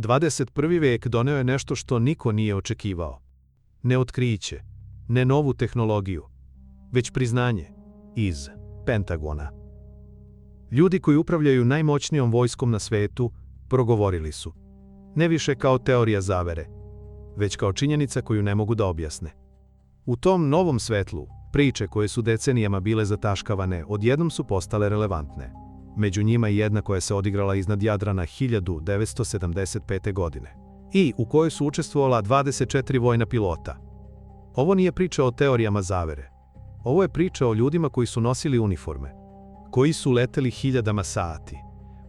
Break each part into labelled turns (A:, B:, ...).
A: 21. vek doneo je nešto što niko nije očekivao. Ne otkriće, ne novu tehnologiju, već priznanje iz Pentagona. Ljudi koji upravljaju najmoćnijom vojskom na svetu progovorili su. Ne više kao teorija zavere, već kao činjenica koju ne mogu da objasne. U tom novom svetlu, priče koje su decenijama bile zataškavane odjednom su postale relevantne. Među njima i jedna koja se odigrala iznad Jadrana 1975. godine i u kojoj su učestvovala 24 vojna pilota. Ovo nije priča o teorijama zavere. Ovo je priča o ljudima koji su nosili uniforme, koji su leteli hiljadama sati,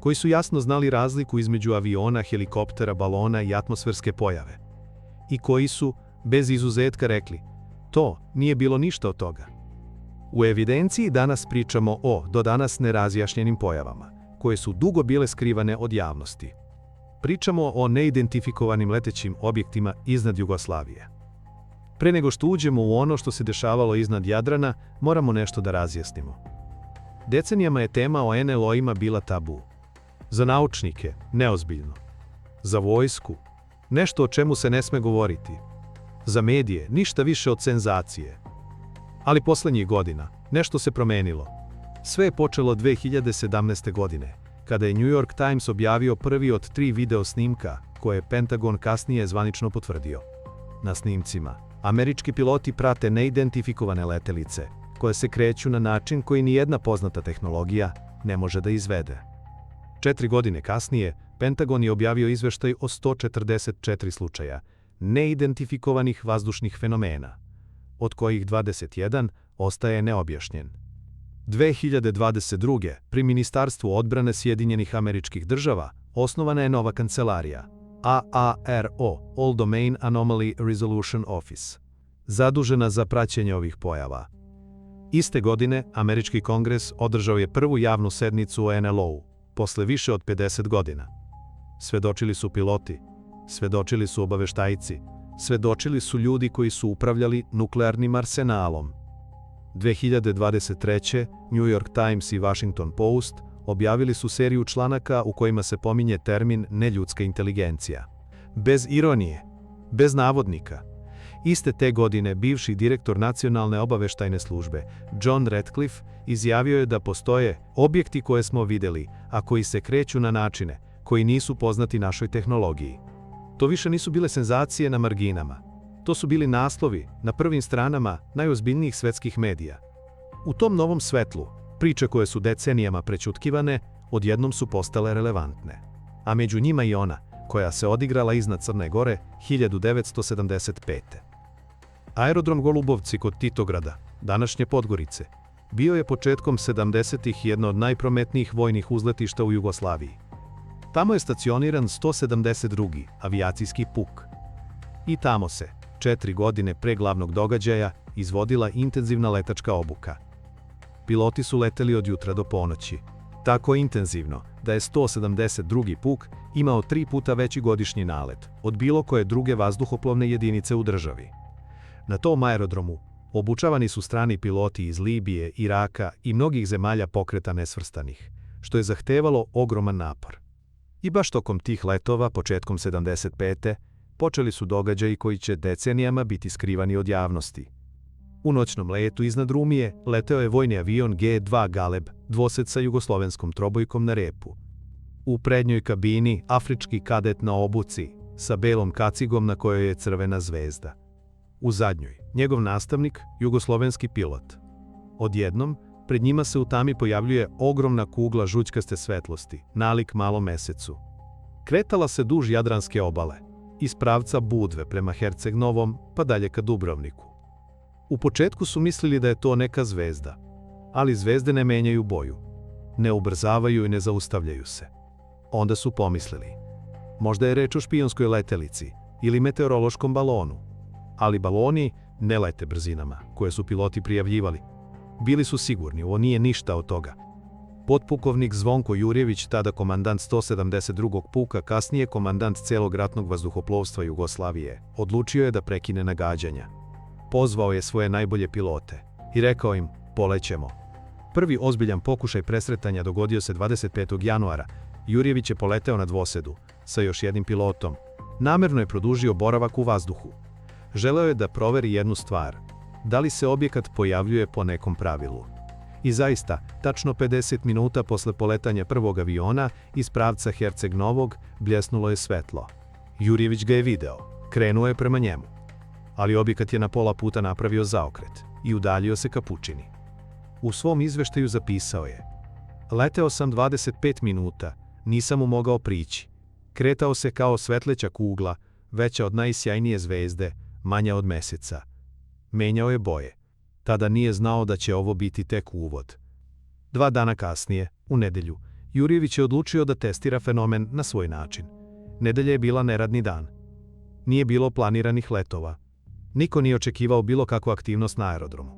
A: koji su jasno znali razliku između aviona, helikoptera, balona i atmosferske pojave. I koji su, bez izuzetka, rekli, to nije bilo ništa od toga. U evidenciji danas pričamo o do danas nerazjašnjenim pojavama, koje su dugo bile skrivane od javnosti. Pričamo o neidentifikovanim letećim objektima iznad Jugoslavije. Pre nego što uđemo u ono što se dešavalo iznad Jadrana, moramo nešto da razjasnimo. Decenijama je tema o NLO-ima bila tabu. Za naučnike, neozbiljno. Za vojsku, nešto o čemu se ne sme govoriti. Za medije, ništa više od senzacije. Ali poslednjih godina, nešto se promenilo. Sve je počelo 2017. godine, kada je New York Times objavio prvi od 3 video snimka, koje je Pentagon kasnije zvanično potvrdio. Na snimcima, američki piloti prate neidentifikovane letelice, koje se kreću na način koji nijedna poznata tehnologija ne može da izvede. 4 godine kasnije, Pentagon je objavio izveštaj o 144 slučaja neidentifikovanih vazdušnih fenomena, od kojih 21 ostaje neobjašnjen. 2022. pri Ministarstvu odbrane Sjedinjenih Američkih Država osnovana je nova kancelarija, AARO, All Domain Anomaly Resolution Office, zadužena za praćenje ovih pojava. Iste godine, Američki kongres održao je prvu javnu sednicu o NLO-u, posle više od 50 godina. Svedočili su piloti, svedočili su obaveštajci, svedočili su ljudi koji su upravljali nuklearnim arsenalom. 2023. New York Times i Washington Post objavili su seriju članaka u kojima se pominje termin neljudska inteligencija. Bez ironije, bez navodnika. Iste te godine bivši direktor Nacionalne obaveštajne službe, John Ratcliffe, izjavio je da postoje objekti koje smo videli, a koji se kreću na načine koji nisu poznati našoj tehnologiji. To više nisu bile senzacije na marginama. To su bili naslovi na prvim stranama najozbiljnijih svetskih medija. U tom novom svetlu, priče koje su decenijama prećutkivane, odjednom su postale relevantne. A među njima i ona, koja se odigrala iznad Crne Gore 1975. Aerodrom Golubovci kod Titograda, današnje Podgorice, bio je početkom 70-ih jedno od najprometnijih vojnih uzletišta u Jugoslaviji. Tamo je stacioniran 172. avijacijski puk. I tamo se, 4 godine pre glavnog događaja, izvodila intenzivna letačka obuka. Piloti su leteli od jutra do ponoći. Tako intenzivno da je 172. puk imao 3 puta veći godišnji nalet od bilo koje druge vazduhoplovne jedinice u državi. Na tom aerodromu obučavani su strani piloti iz Libije, Iraka i mnogih zemalja pokreta nesvrstanih, što je zahtevalo ogroman napor. I baš tokom tih letova, početkom 75. počeli su događaji koji će decenijama biti skrivani od javnosti. U noćnom letu iznad Rumije leteo je vojni avion G-2 Galeb, dvosed sa jugoslovenskom trobojkom na repu. U prednjoj kabini afrički kadet na obuci, sa belom kacigom na kojoj je crvena zvezda. U zadnjoj, njegov nastavnik, jugoslovenski pilot. Odjednom, pred njima se u tami pojavljuje ogromna kugla žućkaste svetlosti, nalik malom mesecu. Kretala se duž Jadranske obale, iz pravca Budve prema Herceg Novom, pa dalje ka Dubrovniku. U početku su mislili da je to neka zvezda, ali zvezde ne menjaju boju, ne ubrzavaju i ne zaustavljaju se. Onda su pomislili, možda je reč o špijunskoj letelici ili meteorološkom balonu, ali baloni ne lete brzinama koje su piloti prijavljivali. Bili su sigurni, ovo nije ništa od toga. Potpukovnik Zvonko Jurjević, tada komandant 172. puka, kasnije komandant celog ratnog vazduhoplovstva Jugoslavije, odlučio je da prekine nagađanja. Pozvao je svoje najbolje pilote i rekao im, polećemo. Prvi ozbiljan pokušaj presretanja dogodio se 25. januara. Jurjević je poleteo na dvosedu, sa još jednim pilotom. Namerno je produžio boravak u vazduhu. Želeo je da proveri jednu stvar. Da li se objekat pojavljuje po nekom pravilu? I zaista, tačno 50 minuta posle poletanja prvog aviona iz pravca Herceg Novog bljesnulo je svetlo. Jurjević ga je video. Krenuo je prema njemu. Ali objekat je na pola puta napravio zaokret i udaljio se ka pučini. U svom izveštaju zapisao je: leteo sam 25 minuta, nisam mu mogao prići. Kretao se kao svetleća kugla, veća od najsjajnije zvezde, manja od meseca. Menjao je boje. Tada nije znao da će ovo biti tek uvod. 2 dana kasnije, u nedelju, Jurjević je odlučio da testira fenomen na svoj način. Nedelja je bila neradni dan. Nije bilo planiranih letova. Niko nije očekivao bilo kakvu aktivnost na aerodromu.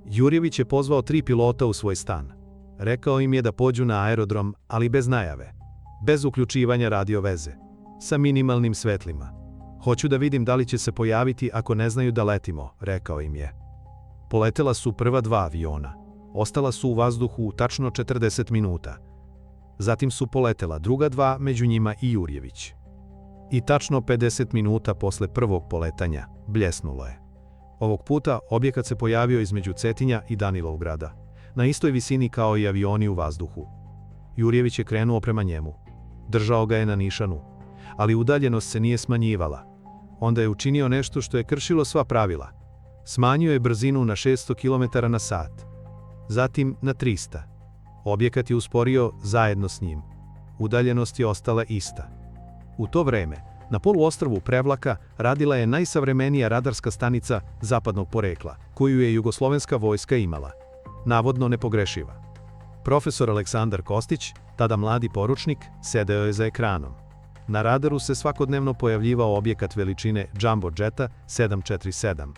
A: Jurjević je pozvao 3 pilota u svoj stan. Rekao im je da pođu na aerodrom, ali bez najave. Bez uključivanja radio veze. Sa minimalnim svetlima. Hoću da vidim da li će se pojaviti ako ne znaju da letimo, rekao im je. Poletela su prva 2 aviona. Ostala su u vazduhu tačno 40 minuta. Zatim su poletela druga 2, među njima i Jurjević. I tačno 50 minuta posle prvog poletanja bljesnulo je. Ovog puta objekat se pojavio između Cetinja i Danilovgrada, na istoj visini kao i avioni u vazduhu. Jurjević je krenuo prema njemu. Držao ga je na nišanu, ali udaljenost se nije smanjivala. Onda je učinio nešto što je kršilo sva pravila. Smanjio je brzinu na 600 km/h. Zatim na 300. Objekat je usporio zajedno s njim. Udaljenost je ostala ista. U to vreme, na poluostrvu Prevlaka radila je najsavremenija radarska stanica zapadnog porekla, koju je jugoslovenska vojska imala. Navodno nepogrešiva. Profesor Aleksandar Kostić, tada mladi poručnik, sedeo je za ekranom. Na radaru se svakodnevno pojavljivao objekat veličine Jumbo Jeta 747.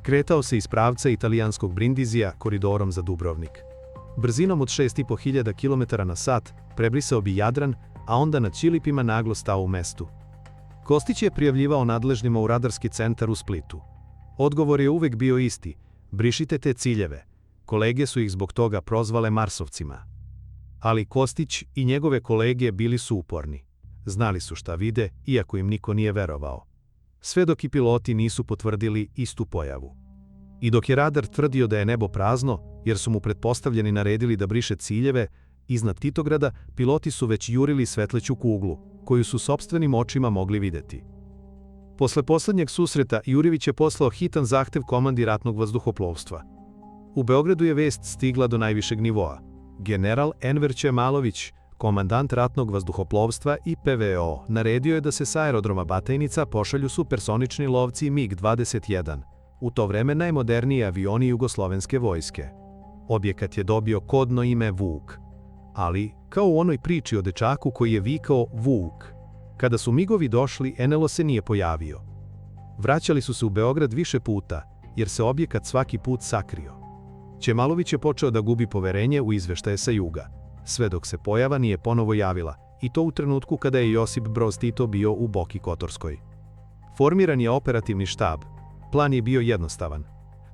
A: Kretao se iz pravca italijanskog Brindizija koridorom za Dubrovnik. Brzinom od 6500 km/h prebrisao bi Jadran, a onda na Ćilipima naglo stao u mestu. Kostić je prijavljivao nadležnima u radarski centar u Splitu. Odgovor je uvek bio isti: brišite te ciljeve. Kolege su ih zbog toga prozvale Marsovcima. Ali Kostić i njegove kolege bili su uporni. Znali su šta vide, iako im niko nije verovao. Sve dok i piloti nisu potvrdili istu pojavu. I dok je radar tvrdio da je nebo prazno, jer su mu pretpostavljeni naredili da briše ciljeve, iznad Titograda piloti su već jurili svetleću kuglu, koju su sopstvenim očima mogli videti. Posle poslednjeg susreta Jurjević je poslao hitan zahtev komandi ratnog vazduhoplovstva. U Beogradu je vest stigla do najvišeg nivoa. General Enver Čemalović, komandant ratnog vazduhoplovstva i PVO, naredio je da se sa aerodroma Batajnica pošalju supersonični lovci MiG-21, u to vreme najmoderniji avioni jugoslovenske vojske. Objekat je dobio kodno ime Vuk. Ali, kao u onoj priči o dečaku koji je vikao Vuk, kada su migovi došli, NLO se nije pojavio. Vraćali su se u Beograd više puta, jer se objekat svaki put sakrio. Čemalović je počeo da gubi poverenje u izveštaje sa juga, sve dok se pojava nije ponovo javila, i to u trenutku kada je Josip Broz Tito bio u Boki Kotorskoj. Formiran je operativni štab. Plan je bio jednostavan.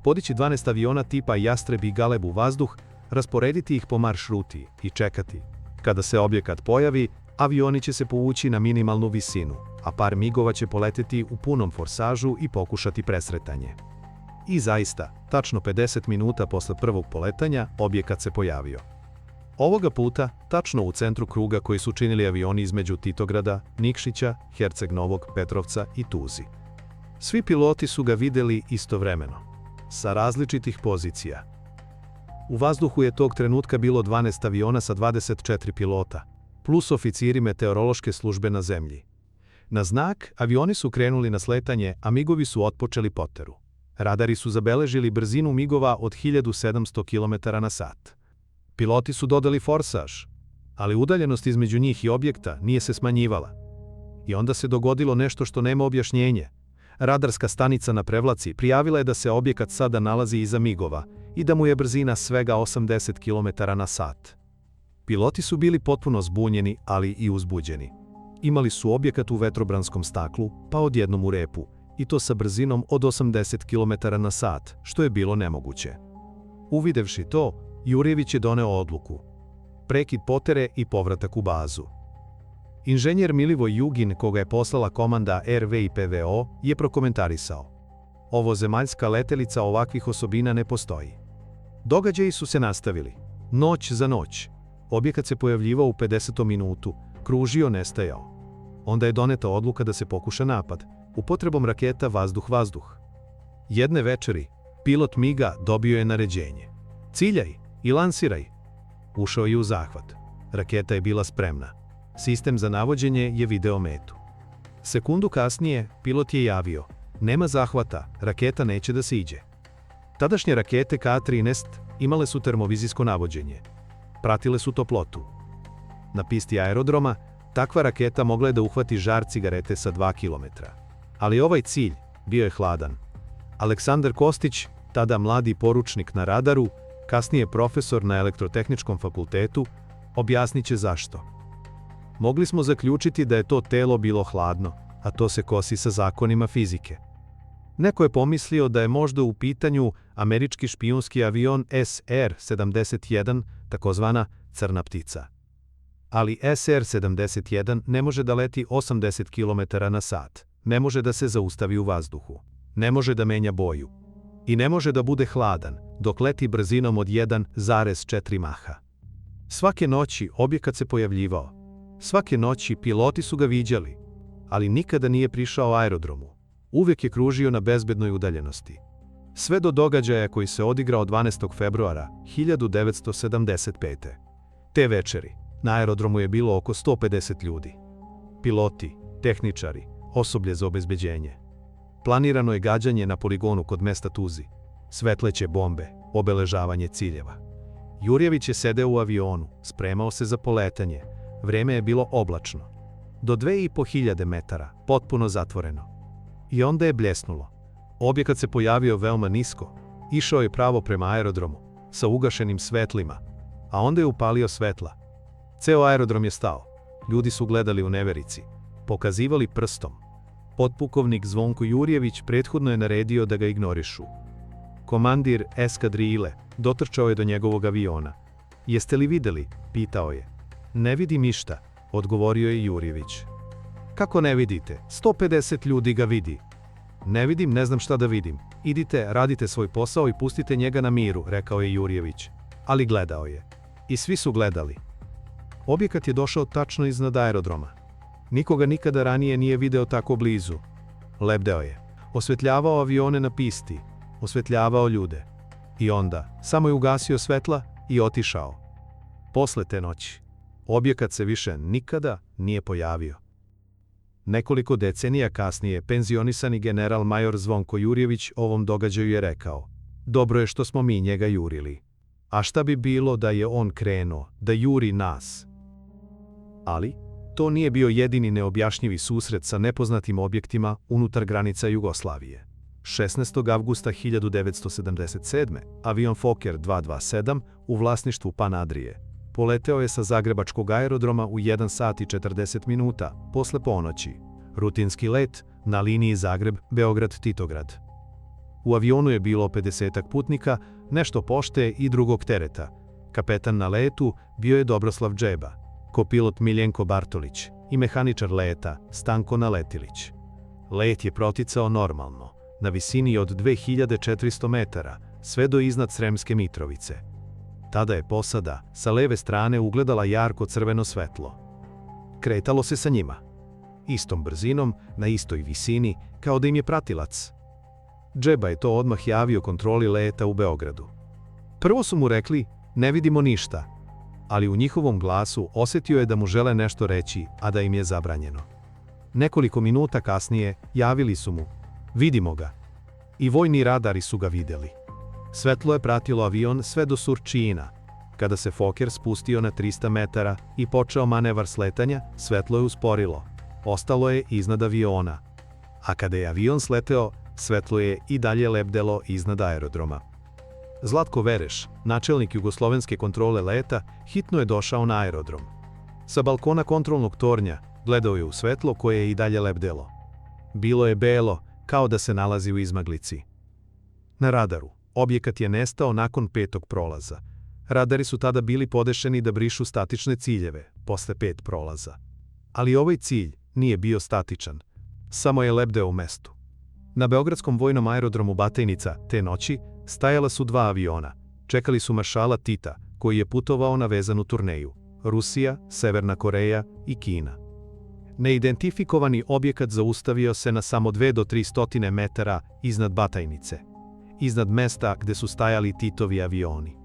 A: Podići 12 aviona tipa Jastreb i Galeb u vazduh, rasporediti ih po marš ruti i čekati. Kada se objekat pojavi, avioni će se povući na minimalnu visinu, a par migova će poleteti u punom forsažu i pokušati presretanje. I zaista, tačno 50 minuta posle prvog poletanja, objekat se pojavio. Ovoga puta, tačno u centru kruga koji su činili avioni između Titograda, Nikšića, Herceg Novog, Petrovca i Tuzi. Svi piloti su ga videli istovremeno, sa različitih pozicija. U vazduhu je tog trenutka bilo 12 aviona sa 24 pilota, plus oficiri meteorološke službe na zemlji. Na znak, avioni su krenuli na sletanje, a migovi su otpočeli poteru. Radari su zabeležili brzinu migova od 1700 km/h. Piloti su dodali forsaž, ali udaljenost između njih i objekta nije se smanjivala. I onda se dogodilo nešto što nema objašnjenje. Radarska stanica na Prevlaci prijavila je da se objekat sada nalazi iza migova i da mu je brzina svega 80 km/h. Piloti su bili potpuno zbunjeni, ali i uzbuđeni. Imali su objekat u vetrobranskom staklu, pa odjednom u repu, i to sa brzinom od 80 km/h, što je bilo nemoguće. Uvidevši to, Jurjević je doneo odluku: prekid potere i povratak u bazu. Inženjer Milivoj Jugin, koga je poslala komanda RVIPVO, je prokomentarisao: ovo zemaljska letelica ovakvih osobina ne postoji. Događaji su se nastavili. Noć za noć. Objekat se pojavljivao u 50. minutu, kružio, nestajao. Onda je doneta odluka da se pokuša napad, upotrebom raketa vazduh-vazduh. Jedne večeri, pilot MiG-a dobio je naređenje: ciljaj i lansiraj. Ušao je u zahvat. Raketa je bila spremna. Sistem za navođenje je video metu. Sekundu kasnije, pilot je javio: nema zahvata, raketa neće da se iđe. Tadašnje rakete K-13 imale su termovizijsko navođenje. Pratile su toplotu. Na pisti aerodroma, takva raketa mogla je da uhvati žar cigarete sa 2 km. Ali ovaj cilj bio je hladan. Aleksandar Kostić, tada mladi poručnik na radaru, kasnije profesor na Elektrotehničkom fakultetu, objasniće zašto. Mogli smo zaključiti da je to telo bilo hladno, a to se kosi sa zakonima fizike. Neko je pomislio da je možda u pitanju američki špijunski avion SR-71, takozvana crna ptica. Ali SR-71 ne može da leti 80 km/h, ne može da se zaustavi u vazduhu, ne može da menja boju i ne može da bude hladan dok leti brzinom od 1,4 maha. Svake noći objekat se pojavljivao. Svake noći piloti su ga viđali, ali nikada nije prišao aerodromu. Uvijek je kružio na bezbednoj udaljenosti. Sve do događaja koji se odigrao 12. februara 1975. Te večeri na aerodromu je bilo oko 150 ljudi. Piloti, tehničari, osoblje za obezbeđenje. Planirano je gađanje na poligonu kod mesta Tuzi, svetleće bombe, obeležavanje ciljeva. Jurjević je sedeo u avionu, spremao se za poletanje. Vreme je bilo oblačno. Do 2500 metara, potpuno zatvoreno. I onda je bljesnulo. Objekat se pojavio veoma nisko. Išao je pravo prema aerodromu, sa ugašenim svetlima, a onda je upalio svetla. Ceo aerodrom je stao. Ljudi su gledali u neverici, pokazivali prstom. Potpukovnik Zvonko Jurjević prethodno je naredio da ga ignorišu. Komandir eskadrile dotrčao je do njegovog aviona. Jeste li videli? Pitao je. Ne vidim ništa, odgovorio je Jurjević. Kako ne vidite? 150 ljudi ga vidi. Ne vidim, ne znam šta da vidim. Idite, radite svoj posao i pustite njega na miru, rekao je Jurjević. Ali gledao je. I svi su gledali. Objekat je došao tačno iznad aerodroma. Nikoga nikada ranije nije video tako blizu. Lebdeo je. Osvetljavao avione na pisti. Osvetljavao ljude. I onda, samo je ugasio svetla i otišao. Posle te noći, objekat se više nikada nije pojavio. Nekoliko decenija kasnije penzionisani general major Zvonko Jurjević ovom događaju je rekao: dobro je što smo mi njega jurili. A šta bi bilo da je on krenuo, da juri nas? Ali, to nije bio jedini neobjašnjivi susret sa nepoznatim objektima unutar granica Jugoslavije. 16. avgusta 1977. avion Fokker 227 u vlasništvu Pan Adrije poleteo je sa zagrebačkog aerodroma u 1 sat i 40 minuta posle ponoći. Rutinski let na liniji Zagreb-Beograd-Titograd. U avionu je bilo 50 putnika, nešto pošte i drugog tereta. Kapetan na letu bio je Dobroslav Džeba, kopilot Miljenko Bartolić i mehaničar leta Stanko Naletilić. Let je proticao normalno, na visini od 2400 metara, sve do iznad Sremske Mitrovice. Tada je posada sa leve strane ugledala jarko crveno svetlo. Kretalo se sa njima. Istom brzinom, na istoj visini, kao da im je pratilac. Džeba je to odmah javio kontroli leta u Beogradu. Prvo su mu rekli: ne vidimo ništa, ali u njihovom glasu osjetio je da mu žele nešto reći, a da im je zabranjeno. Nekoliko minuta kasnije javili su mu: vidimo ga. I vojni radari su ga vidjeli. Svetlo je pratilo avion sve do Surčina. Kada se Fokker spustio na 300 metara i počeo manevar sletanja, svetlo je usporilo. Ostalo je iznad aviona. A kada je avion sleteo, svetlo je i dalje lebdelo iznad aerodroma. Zlatko Vereš, načelnik jugoslovenske kontrole leta, hitno je došao na aerodrom. Sa balkona kontrolnog tornja gledao je u svetlo koje je i dalje lebdelo. Bilo je belo, kao da se nalazi u izmaglici. Na radaru, objekat je nestao nakon 5. prolaza. Radari su tada bili podešeni da brišu statične ciljeve, posle 5 prolaza. Ali ovaj cilj nije bio statičan. Samo je lebdeo u mestu. Na Beogradskom vojnom aerodromu Batajnica te noći stajala su dva aviona. Čekali su maršala Tita, koji je putovao na vezanu turneju. Rusija, Severna Koreja i Kina. Neidentifikovani objekat zaustavio se na samo 2 do 300 metara iznad Batajnice. Iznad mesta gde su stajali Titovi avioni.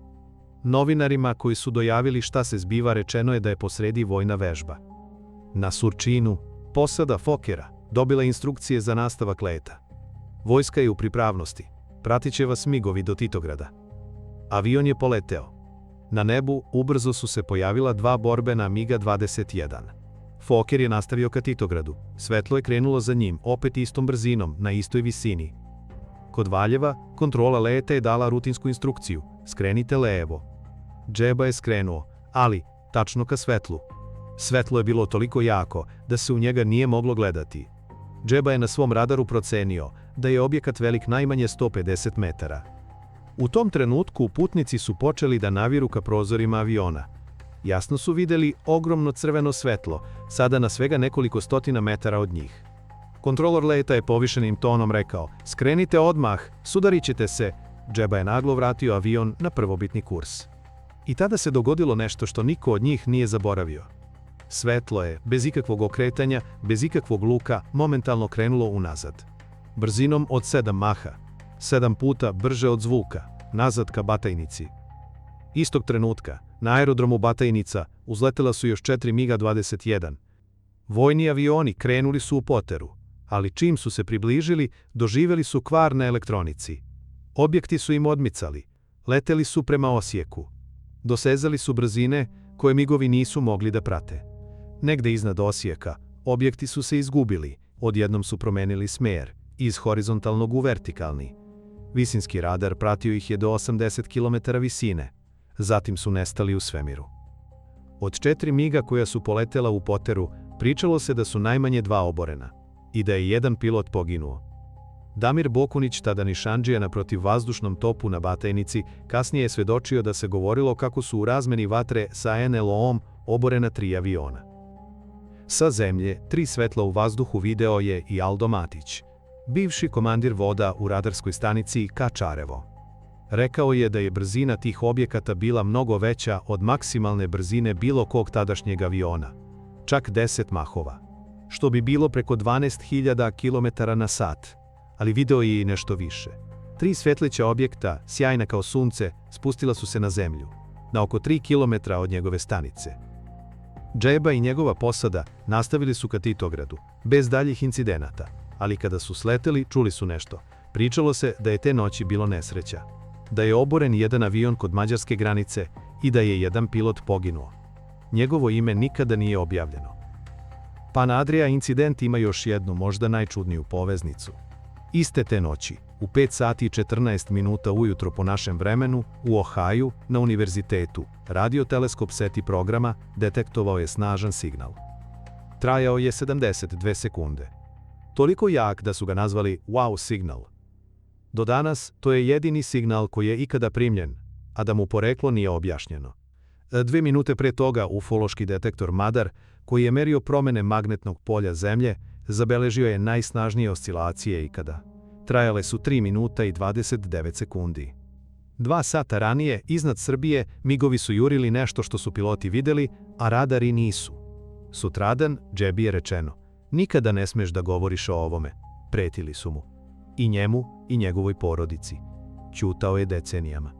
A: Novinarima koji su dojavili šta se zbiva rečeno je da je posredi vojna vežba. Na Surčinu, posada Fokera dobila instrukcije za nastavak leta. Vojska je u pripravnosti. Pratit će vas migovi do Titograda. Avion je poleteo. Na nebu ubrzo su se pojavila 2 borbena MiG-21. Foker je nastavio ka Titogradu. Svetlo je krenulo za njim, opet istom brzinom, na istoj visini. Kod Valjeva, kontrola leta je dala rutinsku instrukciju. Skrenite levo. Džeba je skrenuo, ali tačno ka svetlu. Svetlo je bilo toliko jako da se u njega nije moglo gledati. Džeba je na svom radaru procenio da je objekat velik najmanje 150 metara. U tom trenutku putnici su počeli da naviru ka prozorima aviona. Jasno su videli ogromno crveno svetlo, sada na svega nekoliko stotina metara od njih. Kontrolor leta je povišenim tonom rekao: "Skrenite odmah, sudarit ćete se." Džeba je naglo vratio avion na prvobitni kurs. I tada se dogodilo nešto što niko od njih nije zaboravio. Svetlo je, bez ikakvog okretanja, bez ikakvog luka, momentalno krenulo unazad. Brzinom od 7 maha, 7 puta brže od zvuka, nazad ka Batajnici. Istog trenutka, na aerodromu Batajnica uzletela su još 4 MiG-21. Vojni avioni krenuli su u poteru, ali čim su se približili, doživjeli su kvar na elektronici. Objekti su im odmicali, leteli su prema Osijeku. Dosezali su brzine koje migovi nisu mogli da prate. Negde iznad Osijeka, objekti su se izgubili, odjednom su promenili smer, iz horizontalnog u vertikalni. Visinski radar pratio ih je do 80 km visine, zatim su nestali u svemiru. Od 4 miga koja su poletela u poteru, pričalo se da su najmanje 2 oborena i da je 1 pilot poginuo. Damir Bokunić, tada nišandžija na protivvazdušnom topu na Batajnici, kasnije je svedočio da se govorilo kako su u razmeni vatre sa NLO-om oborena 3 aviona. Sa zemlje 3 svetla u vazduhu video je i Aldo Matić, bivši komandir voda u radarskoj stanici Kačarevo. Rekao je da je brzina tih objekata bila mnogo veća od maksimalne brzine bilo kog tadašnjeg aviona, čak 10 mahova, što bi bilo preko 12.000 km na sat, ali video je i nešto više. 3 svetleća objekta, sjajna kao sunce, spustila su se na zemlju, na oko 3 km od njegove stanice. Džeba i njegova posada nastavili su ka Titogradu, bez daljih incidenata, ali kada su sleteli, čuli su nešto. Pričalo se da je te noći bilo nesreća, da je oboren jedan avion kod mađarske granice i da je jedan pilot poginuo. Njegovo ime nikada nije objavljeno. Pan Adria incident ima još jednu, možda najčudniju poveznicu. Iste te noći, u 5 sati i 14 minuta ujutro po našem vremenu, u Ohaju, na univerzitetu, radioteleskop SETI programa detektovao je snažan signal. Trajao je 72 sekunde. Toliko jak da su ga nazvali wow signal. Do danas to je jedini signal koji je ikada primljen, a da mu poreklo nije objašnjeno. 2 minute pre toga ufološki detektor Madar, koji je merio promene magnetnog polja Zemlje, zabeležio je najsnažnije oscilacije ikada. Trajale su 3 minuta i 29 sekundi. 2 sata ranije, iznad Srbije, migovi su jurili nešto što su piloti videli, a radari nisu. Sutradan, Džebi je rečeno: "Nikada ne smeš da govoriš o ovome." Pretili su mu. I njemu i njegovoj porodici. Ćutao je decenijama.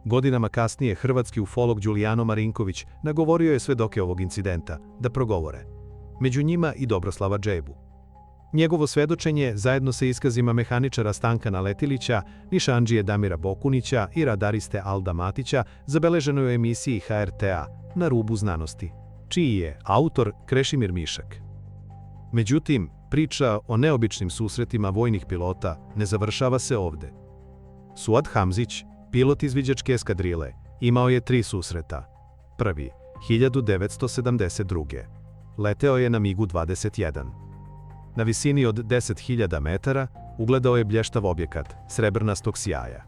A: Godinama kasnije hrvatski ufolog Đulijano Marinković nagovorio je svedoke ovog incidenta da progovore. Među njima i Dobroslava Džebu. Njegovo svedočenje, zajedno sa iskazima mehaničara Stankana Letilića, nišandžije Damira Bokunića i radariste Alda Matića, zabeleženo je u emisiji HRT-a Na rubu znanosti, čiji je autor Krešimir Mišak. Međutim, priča o neobičnim susretima vojnih pilota ne završava se ovde. Suad Hamzić, pilot izviđačke eskadrile, imao je 3 susreta. Prvi, 1972. Leteo je na MiG-21. Na visini od 10.000 metara ugledao je blještav objekat, srebrnastog sjaja.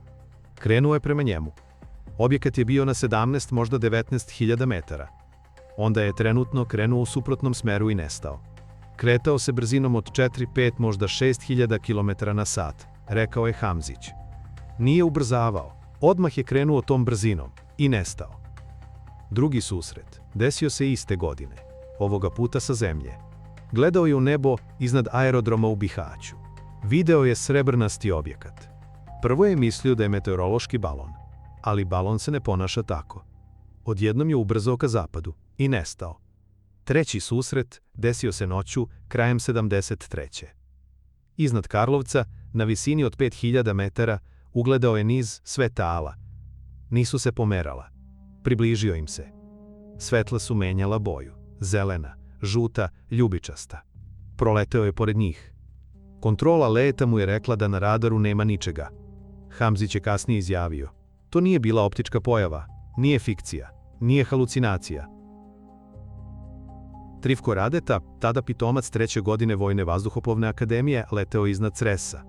A: Krenuo je prema njemu. Objekat je bio na 17, možda 19.000 metara. Onda je trenutno krenuo u suprotnom smeru i nestao. Kretao se brzinom od 4, 5, možda 6.000 km/h, rekao je Hamzić. Nije ubrzavao, odmah je krenuo tom brzinom i nestao. Drugi susret desio se iste godine, ovoga puta sa zemlje. Gledao je u nebo iznad aerodroma u Bihaću. Video je srebrnasti objekat. Prvo je mislio da je meteorološki balon, ali balon se ne ponaša tako. Odjednom je ubrzao ka zapadu i nestao. Treći susret desio se noću krajem 73. Iznad Karlovca, na visini od 5000 metara, ugledao je niz svetala. Nisu se pomerala. Približio im se. Svetla su menjala boju. Zelena, žuta, ljubičasta. Proleteo je pored njih. Kontrola leta mu je rekla da na radaru nema ničega. Hamzić je kasnije izjavio: to nije bila optička pojava, nije fikcija, nije halucinacija. Trifko Radeta, tada pitomac 3. godine Vojne vazduhoplovne akademije, leteo iznad Cresa.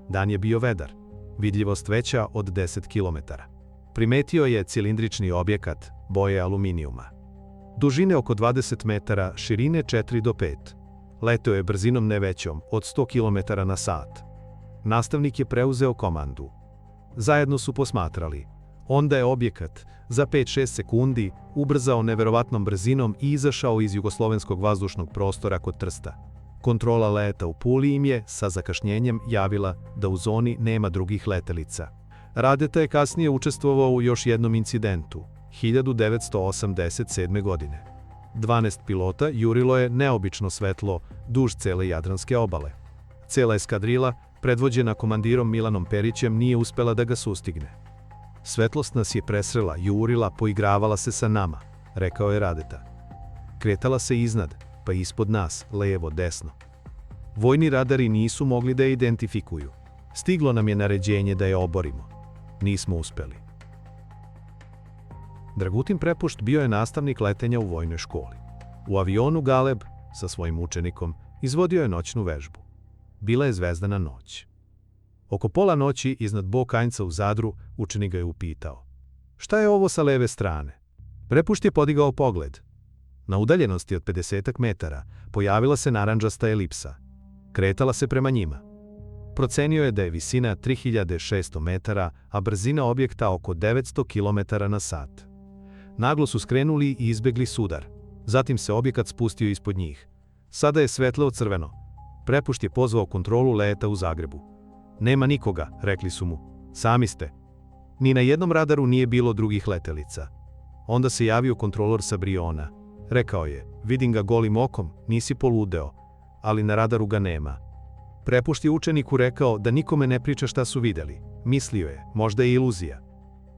A: Dan je bio vedar, vidljivost veća od 10 km. Primetio je cilindrični objekat boje aluminijuma. Dužine oko 20 metara, širine 4 do 5. Leteo je brzinom ne većom od 100 km/h. Nastavnik je preuzeo komandu. Zajedno su posmatrali. Onda je objekat za 5-6 sekundi ubrzao neverovatnom brzinom i izašao iz jugoslovenskog vazdušnog prostora kod Trsta. Kontrola leta u Puli im je sa zakašnjenjem javila da u zoni nema drugih letelica. Radeta je kasnije učestvovao u još jednom incidentu, 1987. godine. 12 pilota jurilo je neobično svetlo duž cele Jadranske obale. Cela eskadrila, predvođena komandirom Milanom Perićem, nije uspela da ga sustigne. Svetlost nas je presrela, jurila, poigravala se sa nama, rekao je Radeta. Kretala se iznad, pa ispod nas, levo, desno. Vojni radari nisu mogli da je identifikuju. Stiglo nam je naređenje da je oborimo. Nismo uspeli. Dragutin Prepušt bio je nastavnik letenja u vojnoj školi. U avionu Galeb, sa svojim učenikom, izvodio je noćnu vežbu. Bila je zvezdana noć. Oko pola noći, iznad Bokanjca u Zadru, učenik ga je upitao: šta je ovo sa leve strane? Prepušt je podigao pogled. Na udaljenosti od 50 metara pojavila se narandžasta elipsa. Kretala se prema njima. Procenio je da je visina 3600 metara, a brzina objekta oko 900 km/h. Naglo su skrenuli i izbegli sudar. Zatim se objekat spustio ispod njih. Sada je svetleo crveno. Prepušt je pozvao kontrolu leta u Zagrebu. Nema nikoga, rekli su mu. Sami ste. Ni na jednom radaru nije bilo drugih letelica. Onda se javio kontrolor sa Briona. Rekao je: vidim ga golim okom, nisi poludeo, ali na radaru ga nema. Prepušt je učeniku rekao da nikome ne priča šta su videli. Mislio je, možda je iluzija.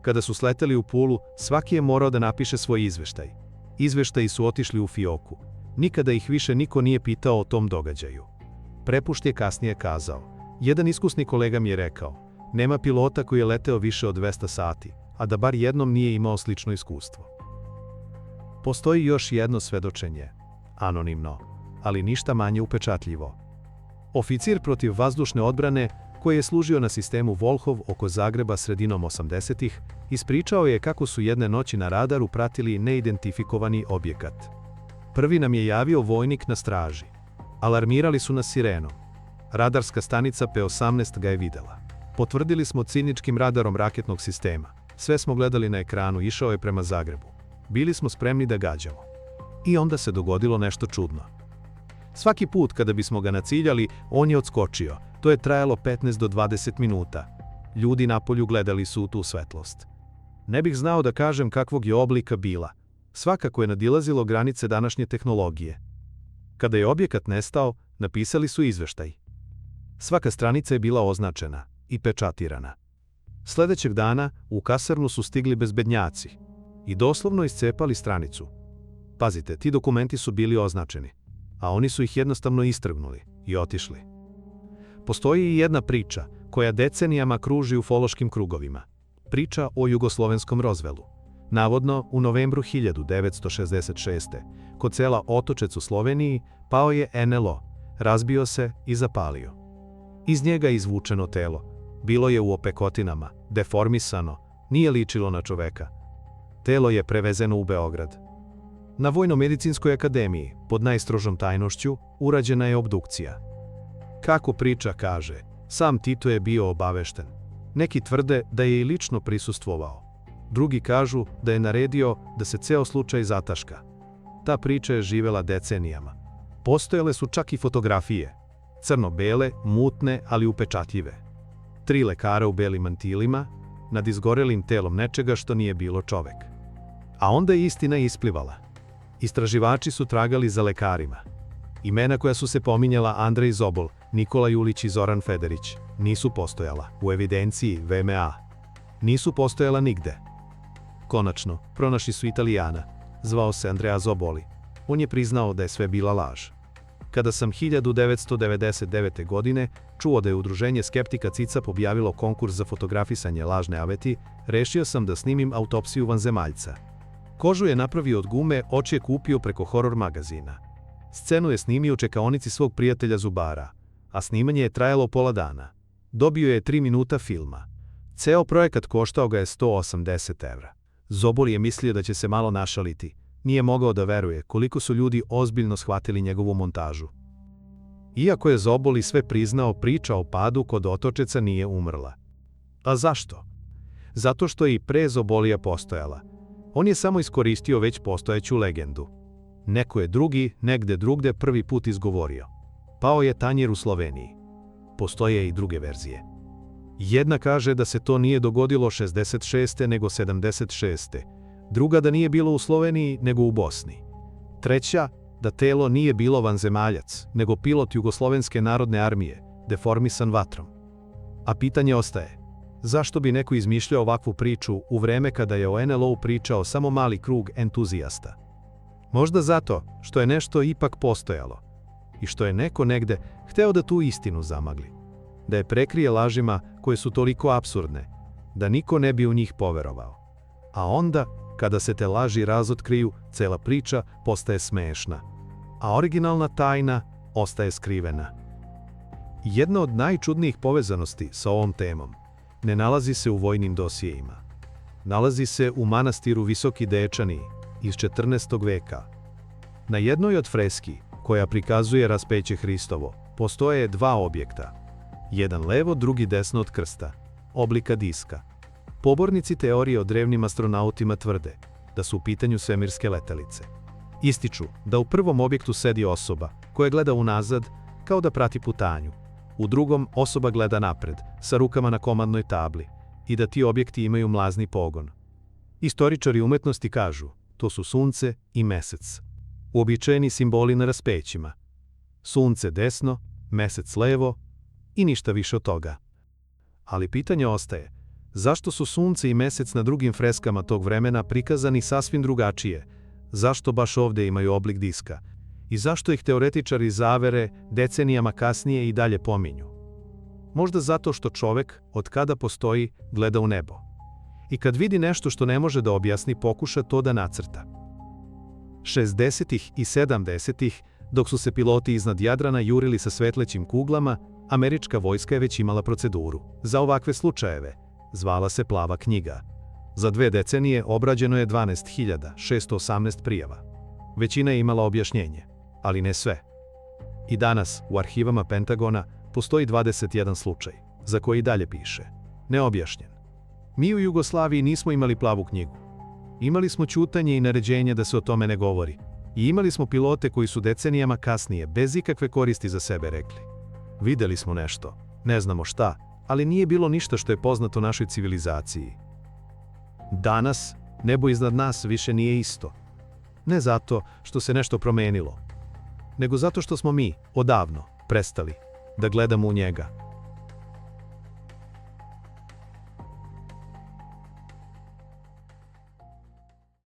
A: Kada su sleteli u Pulu, svaki je morao da napiše svoj izveštaj. Izveštaji su otišli u fioku. Nikada ih više niko nije pitao o tom događaju. Prepušt je kasnije kazao: jedan iskusni kolega mi je rekao: nema pilota koji je leteo više od 200 sati, a da bar jednom nije imao slično iskustvo. Postoji još jedno svedočenje, anonimno, ali ništa manje upečatljivo. Oficir protiv vazdušne odbrane, koji je služio na sistemu Volhov oko Zagreba sredinom 80-ih, ispričao je kako su jedne noći na radaru pratili neidentifikovani objekat. Prvi nam je javio vojnik na straži. Alarmirali su nas sirenom. Radarska stanica P-18 ga je videla. Potvrdili smo ciničkim radarom raketnog sistema. Sve smo gledali na ekranu, išao je prema Zagrebu. Bili smo spremni da gađamo. I onda se dogodilo nešto čudno. Svaki put kada bismo ga naciljali, on je odskočio. To je trajalo 15 do 20 minuta. Ljudi napolju gledali su u tu svetlost. Ne bih znao da kažem kakvog je oblika bila. Svakako je nadilazilo granice današnje tehnologije. Kada je objekat nestao, napisali su izveštaj. Svaka stranica je bila označena i pečatirana. Sledećeg dana u kasarnu su stigli bezbednjaci i doslovno iscepali stranicu. Pazite, ti dokumenti su bili označeni, a oni su ih jednostavno istrgnuli i otišli. Postoji i jedna priča koja decenijama kruži u ufološkim krugovima. Priča o jugoslovenskom Rozvelu. Navodno, u novembru 1966. kod sela Otočec u Sloveniji pao je NLO, razbio se i zapalio. Iz njega je izvučeno telo. Bilo je u opekotinama, deformisano, nije ličilo na čoveka. Telo je prevezeno u Beograd. Na Vojno-medicinskoj akademiji, pod najstrožom tajnošću, urađena je obdukcija. Kako priča kaže, sam Tito je bio obavešten. Neki tvrde da je i lično prisustvovao. Drugi kažu da je naredio da se ceo slučaj zataška. Ta priča je živela decenijama. Postojale su čak i fotografije. Crno-bele, mutne, ali upečatljive. 3 lekara u belim mantilima, nad izgorelim telom nečega što nije bilo čovek. A onda je istina isplivala. Istraživači su tragali za lekarima. Imena koja su se pominjala Andrej Zobol, Nikola Julić i Zoran Federić nisu postojala u evidenciji VMA. Nisu postojala nigde. Konačno, pronašli su Italijana. Zvao se Andrea Zoboli. On je priznao da je sve bila laž. Kada sam 1999. godine čuo da je udruženje skeptika CICAP objavilo konkurs za fotografisanje lažne aveti, rešio sam da snimim autopsiju vanzemaljca. Kožu je napravio od gume, oči je kupio preko horor magazina. Scenu je snimio u čekaonici svog prijatelja Zubara, a snimanje je trajalo pola dana. Dobio je 3 minuta filma. Ceo projekat koštao ga je 180 evra. Zobol je mislio da će se malo našaliti. Nije mogao da veruje koliko su ljudi ozbiljno shvatili njegovu montažu. Iako je Zobol i sve priznao, priča o padu kod Otočeca nije umrla. A zašto? Zato što je i pre Zobolija postojala. On je samo iskoristio već postojeću legendu. Neko je drugi, negde drugde prvi put izgovorio. Pao je tanjir u Sloveniji. Postoje i druge verzije. Jedna kaže da se to nije dogodilo 66. nego 76. Druga da nije bilo u Sloveniji nego u Bosni. Treća da telo nije bilo vanzemaljac, nego pilot Jugoslovenske narodne armije, deformisan vatrom. A pitanje ostaje, zašto bi neko izmišljao ovakvu priču u vreme kada je o NLO pričao samo mali krug entuzijasta? Možda zato što je nešto ipak postojalo i što je neko negde hteo da tu istinu zamagli, da je prekrije lažima koje su toliko apsurdne, da niko ne bi u njih poverovao. A onda, kada se te laži razotkriju, cela priča postaje smešna, a originalna tajna ostaje skrivena. Jedna od najčudnijih povezanosti sa ovom temom ne nalazi se u vojnim dosijejima. Nalazi se u manastiru Visoki Dečani iz 14. veka. Na jednoj od freski, koja prikazuje raspeće Hristovo, postoje 2 objekta. Jedan levo, drugi desno od krsta, oblika diska. Pobornici teorije o drevnim astronautima tvrde da su u pitanju svemirske letelice. Ističu da u prvom objektu sedi osoba koja gleda unazad kao da prati putanju. U drugom osoba gleda napred, sa rukama na komandnoj tabli, i da ti objekti imaju mlazni pogon. Istoričari umetnosti kažu, to su sunce i mesec. Uobičajeni simboli na raspećima. Sunce desno, mesec levo i ništa više od toga. Ali pitanje ostaje, zašto su sunce i mesec na drugim freskama tog vremena prikazani sasvim drugačije? Zašto baš ovde imaju oblik diska? I zašto ih teoretičari zavere decenijama kasnije i dalje pominju? Možda zato što čovek, od kada postoji, gleda u nebo. I kad vidi nešto što ne može da objasni, pokuša to da nacrta. 60. i 70. dok su se piloti iznad Jadrana jurili sa svetlećim kuglama, američka vojska je već imala proceduru. Za ovakve slučajeve zvala se Plava knjiga. Za 2 decenije obrađeno je 12.618 prijava. Većina je imala objašnjenje, ali ne sve. I danas u arhivama Pentagona postoji 21 slučaj, za koji dalje piše neobjašnjen. Mi u Jugoslaviji nismo imali Plavu knjigu. Imali smo ćutanje i naređenje da se o tome ne govori. I imali smo pilote koji su decenijama kasnije, bez ikakve koristi za sebe, rekli: videli smo nešto, ne znamo šta, ali nije bilo ništa što je poznato našoj civilizaciji. Danas nebo iznad nas više nije isto. Ne zato što se nešto promenilo, nego zato što smo mi odavno prestali da gledamo u njega.